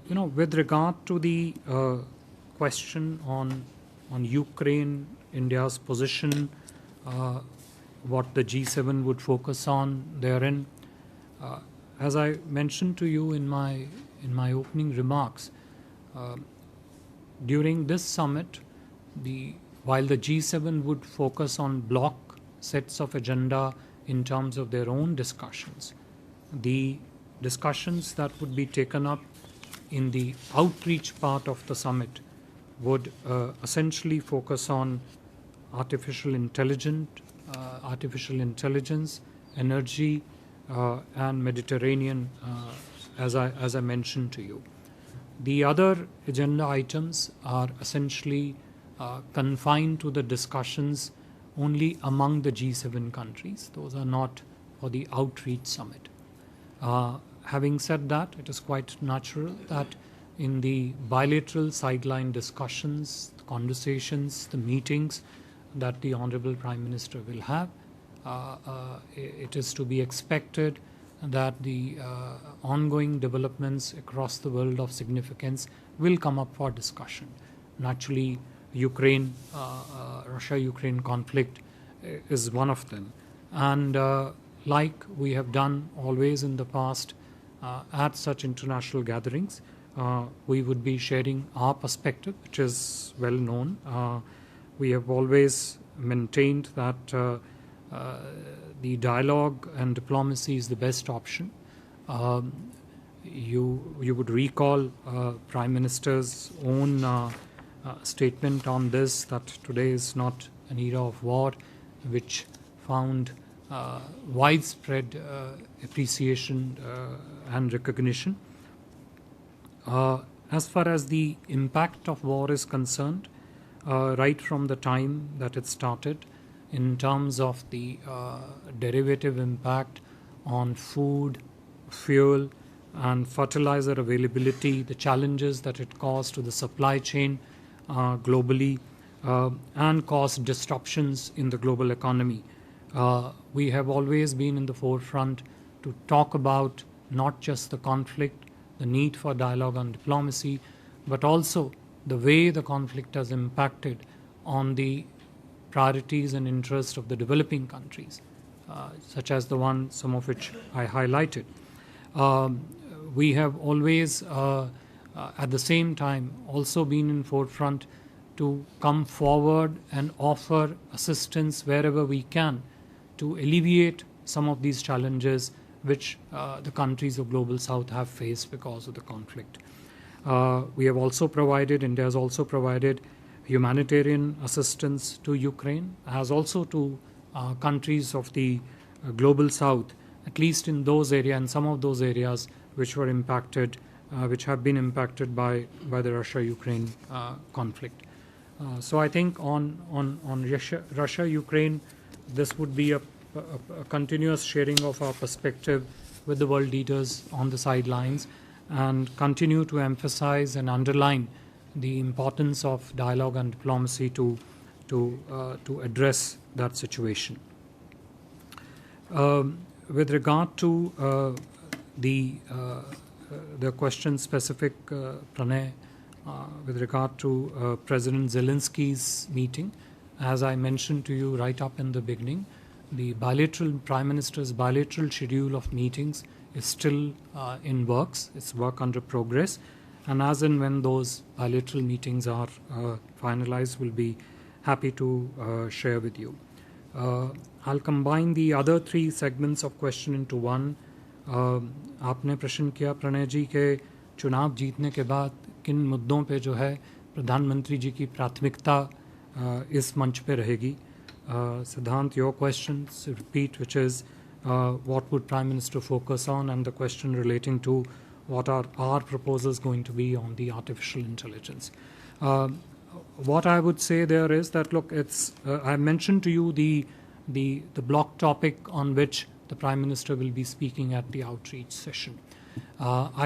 With regard to the question on Ukraine, India's position, what the G7 would focus on therein, as I mentioned to you in my opening remarks, during this summit, while the G7 would focus on block sets of agenda in terms of their own discussions, the discussions that would be taken up in the outreach part of the summit would essentially focus on artificial intelligence, energy, and Mediterranean, as I mentioned to you. The other agenda items are essentially confined to the discussions only among the G7 countries. Those are not for the outreach summit. Having said that, it is quite natural that in the bilateral sideline discussions, the conversations, the meetings that the Honorable Prime Minister will have, it is to be expected that the ongoing developments across the world of significance will come up for discussion. Naturally, Russia-Ukraine conflict is one of them. And like we have done always in the past at such international gatherings, we would be sharing our perspective, which is well known. We have always maintained that the dialogue and diplomacy is the best option. You would recall Prime Minister's own statement on this, that today is not an era of war, which found widespread appreciation and recognition. As far as the impact of war is concerned, right from the time that it started, in terms of the derivative impact on food, fuel, and fertilizer availability, the challenges that it caused to the supply chain globally, and caused disruptions in the global economy. We have always been in the forefront to talk about not just the conflict, the need for dialogue and diplomacy, but also the way the conflict has impacted on the priorities and interests of the developing countries, such as the one, some of which I highlighted. We have always, at the same time, also been in forefront to come forward and offer assistance wherever we can to alleviate some of these challenges which the countries of Global South have faced because of the conflict. We have also provided, India has also provided humanitarian assistance to Ukraine, as also to countries of the Global South, at least in those areas, and some of those areas which were impacted, which have been impacted by the Russia-Ukraine conflict. So I think on Russia-Ukraine, this would be a continuous sharing of our perspective with the world leaders on the sidelines, and continue to emphasize and underline the importance of dialogue and diplomacy to address that situation. With regard to the question specific, Pranay, with regard to President Zelensky's meeting, as I mentioned to you right up in the beginning, the Prime Minister's bilateral schedule of meetings is still in works. It's work under progress. And as and when those bilateral meetings are finalized, we'll be happy to share with you. I'll combine the other three segments of question into one. आपने प्रश्न किया प्रणय जी के चुनाव जीतने के बाद किन मुद्दों पे जो है प्रधानमंत्री जी की प्राथमिकता इस मंच पे रहेगी. Siddhant, your questions repeat, which is what would Prime Minister focus on, and the question relating to what are our proposals going to be on the artificial intelligence. What I would say there is that, look, I mentioned to you the block topic on which the Prime Minister will be speaking at the outreach session. I